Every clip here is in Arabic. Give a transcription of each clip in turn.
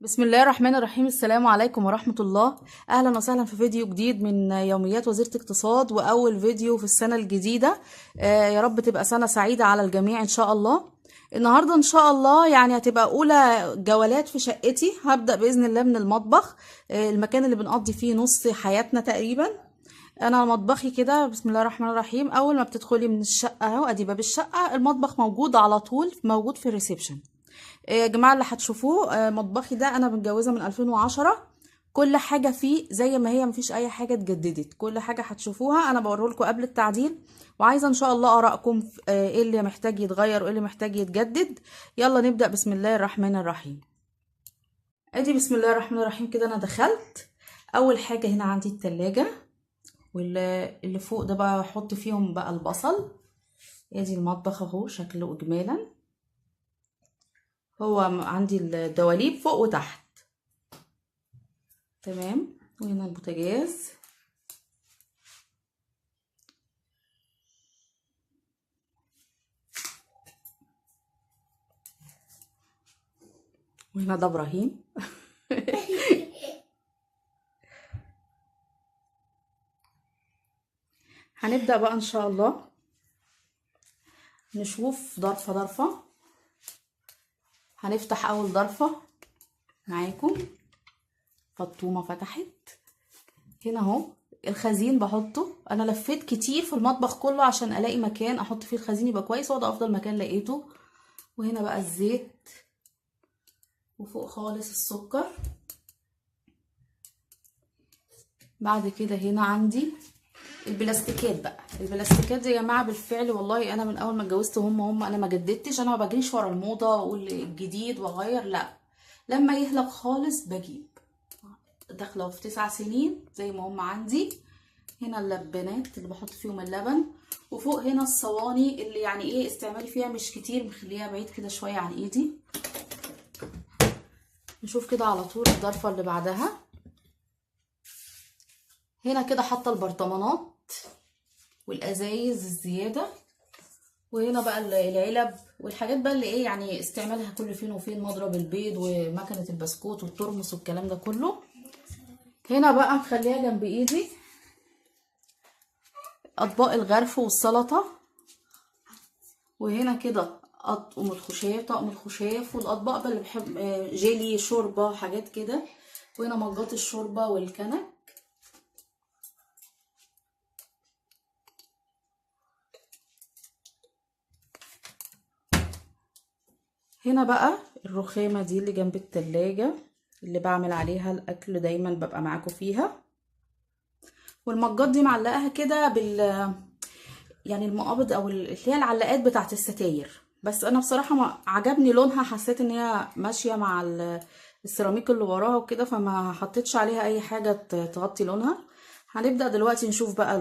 بسم الله الرحمن الرحيم. السلام عليكم ورحمة الله. أهلا وسهلا في فيديو جديد من يوميات وزيرة اقتصاد وأول فيديو في السنة الجديدة. يا رب تبقى سنة سعيدة على الجميع إن شاء الله. النهاردة إن شاء الله يعني هتبقى أولى جولات في شقتي. هبدأ بإذن الله من المطبخ، المكان اللي بنقضي فيه نص حياتنا تقريبا. أنا مطبخي كده بسم الله الرحمن الرحيم. أول ما بتدخلي من الشقة أهو أدي باب الشقة، المطبخ موجود على طول، موجود في الريسبشن. يا جماعة اللي هتشوفوه، مطبخي ده أنا متجوزة من 2010. كل حاجة فيه زي ما هي، مفيش أي حاجة اتجددت. كل حاجة هتشوفوها أنا بوريه لكم قبل التعديل، وعايزة إن شاء الله آرائكم في إيه اللي محتاج يتغير وإيه اللي محتاج يتجدد. يلا نبدأ بسم الله الرحمن الرحيم. أدي بسم الله الرحمن الرحيم كده أنا دخلت. أول حاجة هنا عندي التلاجة، واللي فوق ده بقى أحط فيهم بقى البصل. أدي المطبخ أهو شكله إجمالا. هو عندي الدواليب فوق وتحت تمام، وهنا البوتاجاز. وهنا ده ابراهيم. هنبدأ بقى ان شاء الله نشوف ضرفة ضرفة. هنفتح اول ضرفة معاكم. فطومة فتحت هنا اهو. الخزين بحطه، انا لفيت كتير في المطبخ كله عشان الاقي مكان احط فيه الخزين يبقى كويس، وده افضل مكان لقيته. وهنا بقى الزيت، وفوق خالص السكر. بعد كده هنا عندي البلاستيكات بقى. البلاستيكات دي يا جماعه بالفعل والله انا من اول ما اتجوزت هم انا ما جددتش. انا ما بجريش ورا الموضه واقول الجديد واغير، لا، لما يهلك خالص بجيب. داخله في 9 سنين زي ما هم عندي. هنا اللبانات اللي بحط فيهم اللبن، وفوق هنا الصواني اللي يعني ايه استعمالي فيها مش كتير، مخليها بعيد كده شويه عن ايدي. نشوف كده على طول الضرفه اللي بعدها. هنا كده حاطه البرطمانات والازايز الزياده، وهنا بقى العلب والحاجات بقى اللي ايه يعني استعمالها كل فين وفين، مضرب البيض ومكنه البسكوت والترمس والكلام ده كله. هنا بقى مخليها جنب ايدي اطباق الغرف والسلطه. وهنا كده اطقم الخشاف، طقم الخشاف والاطباق بقى اللي بحب، جيلي شوربه حاجات كده. وهنا مجات الشوربه والكنك. هنا بقى الرخامة دي اللي جنب التلاجة اللي بعمل عليها الأكل، دايما ببقى معاكم فيها. والمجات دي معلقاها كده يعني المقابض أو اللي هي العلاقات بتاعت الستاير. بس أنا بصراحة ما عجبني لونها، حسيت إن هي ماشية مع السيراميك اللي وراها وكده، فما حطيتش عليها أي حاجة تغطي لونها. هنبدأ دلوقتي نشوف بقى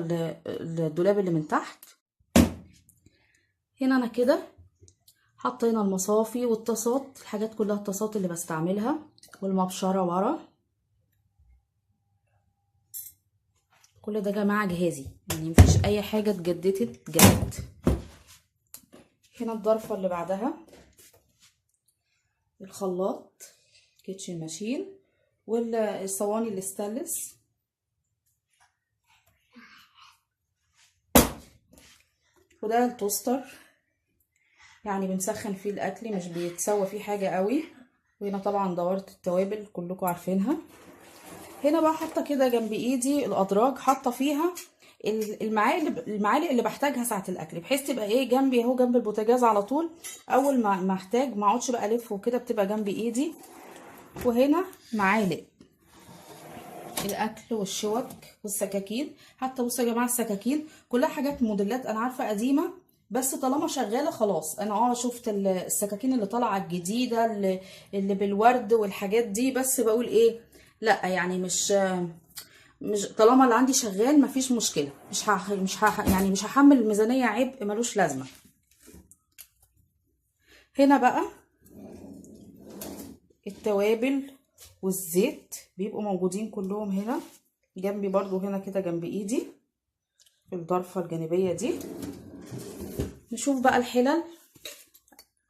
الدولاب اللي من تحت. هنا أنا كده حاطه هنا المصافي والطاسات، الحاجات كلها الطاسات اللي بستعملها، والمبشره ورا. كل ده يا جماعه جهازي، يعني مفيش اي حاجه اتجددت جدد. هنا الضرفه اللي بعدها الخلاط، كيتشن ماشين، والصواني الاستانلس. وده التوستر، يعني بنسخن فيه الاكل مش بيتسوى فيه حاجه قوي. وهنا طبعا دوره التوابل كلكم عارفينها. هنا بقى حاطه كده جنب ايدي الادراج، حاطه فيها المعالق اللي بحتاجها ساعه الاكل، بحيث تبقى ايه جنبي اهو، جنب البوتاجاز على طول. اول ما احتاج ما اقعدش بقى الف وكده، بتبقى جنب ايدي. وهنا معالق الاكل والشوك والسكاكين. حتى بصوا يا جماعه السكاكين كلها حاجات موديلات انا عارفه قديمه، بس طالما شغاله خلاص. انا شفت السكاكين اللي طالعه الجديده اللي بالورد والحاجات دي، بس بقول ايه، لا يعني مش طالما اللي عندي شغال مفيش مشكله. يعني مش هحمل الميزانيه عبء ملوش لازمه. هنا بقى التوابل والزيت بيبقوا موجودين كلهم هنا جنبي برضو، هنا كده جنب ايدي في الضرفه الجانبيه دي. نشوف بقى الحلل.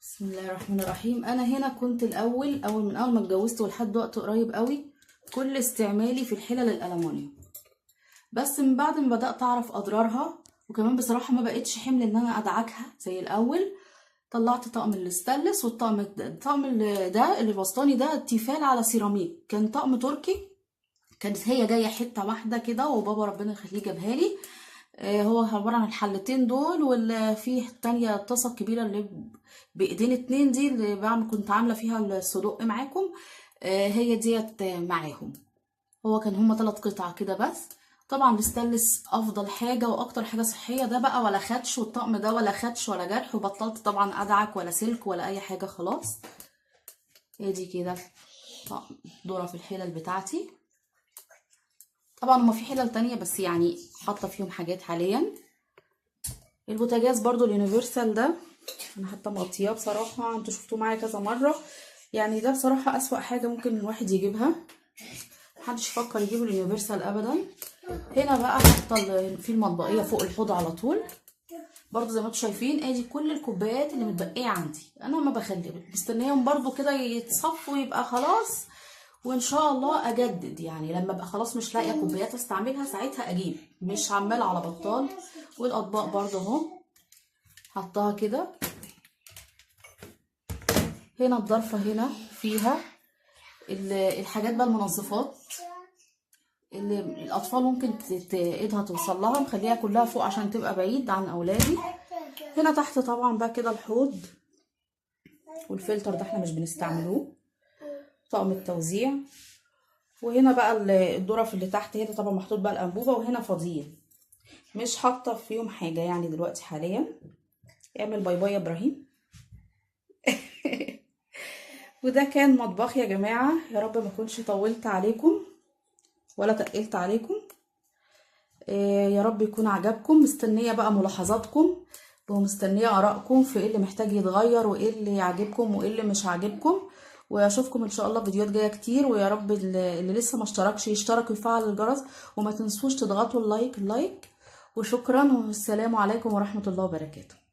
بسم بسم الله الرحمن الرحيم. انا هنا كنت اول من اول ما اتجوزت ولحد وقت قريب قوي كل استعمالي في الحلل الالومنيوم، بس من بعد ما بدات اعرف اضرارها وكمان بصراحه ما بقتش حمل ان انا ادعكها زي الاول، طلعت طقم الاستانلس. والطقم ده اللي وسطاني ده تيفال على سيراميك، كان طقم تركي، كانت هي جايه حته واحده كده وبابا ربنا يخليه جابها لي. هو عباره عن الحلتين دول، واللي فيه التانية الطاسه الكبيره اللي بايدين اتنين دي اللي كنت عامله فيها الصدق معاكم، هي ديت معاهم. هو كان هما 3 قطع كده بس. طبعا الستانلس افضل حاجه واكتر حاجه صحيه، ده بقى ولا خدش، والطقم ده ولا خدش ولا جرح، وبطلت طبعا ادعك ولا سلك ولا اي حاجه خلاص. ادي كده طقم ذره في الحلل بتاعتي. طبعا هما في حلل تانية بس يعني حاطه فيهم حاجات حاليا. البوتاجاز برضو اليونيفرسال ده انا حتى مغطياه بصراحه، انتوا شفتوه معايا كذا مره، يعني ده بصراحه اسوأ حاجه ممكن الواحد يجيبها، محدش يفكر يجيب اليونيفرسال ابدا. هنا بقى حاطه في المطبقيه فوق الحوض على طول، برضو زي ما انتوا شايفين ادي كل الكوبايات اللي متبقيه عندي، انا ما بخلي مستنيهم برضو كده يتصفوا يبقى خلاص، وان شاء الله اجدد، يعني لما ابقى خلاص مش لاقيه كوبايات استعملها ساعتها اجيب، مش عماله على بطال. والاطباق برضو اهو حطها كده. هنا الضرفه هنا فيها الحاجات بقى المنظفات اللي الاطفال ممكن ايدها توصل لها، مخليها كلها فوق عشان تبقى بعيد عن اولادي. هنا تحت طبعا بقى كده الحوض والفلتر ده احنا مش بنستعملوه، طقم التوزيع. وهنا بقى الظرف اللي تحت هنا طبعا محطوط بقى الانبوبه، وهنا فاضيين مش حاطه فيهم حاجه يعني دلوقتي حاليا. اعمل باي باي يا ابراهيم. وده كان مطبخ يا جماعه، يا رب ما اكونش طولت عليكم ولا تقلت عليكم، يا رب يكون عجبكم. مستنيه بقى ملاحظاتكم ومستنيه ارائكم في ايه اللي محتاج يتغير وايه اللي يعجبكم وايه اللي مش عاجبكم، واشوفكم ان شاء الله فيديوهات جايه كتير. ويا رب اللي لسه ما اشتركش يشترك ويفعل الجرس، وما تنسوش تضغطوا اللايك. وشكرا والسلام عليكم ورحمه الله وبركاته.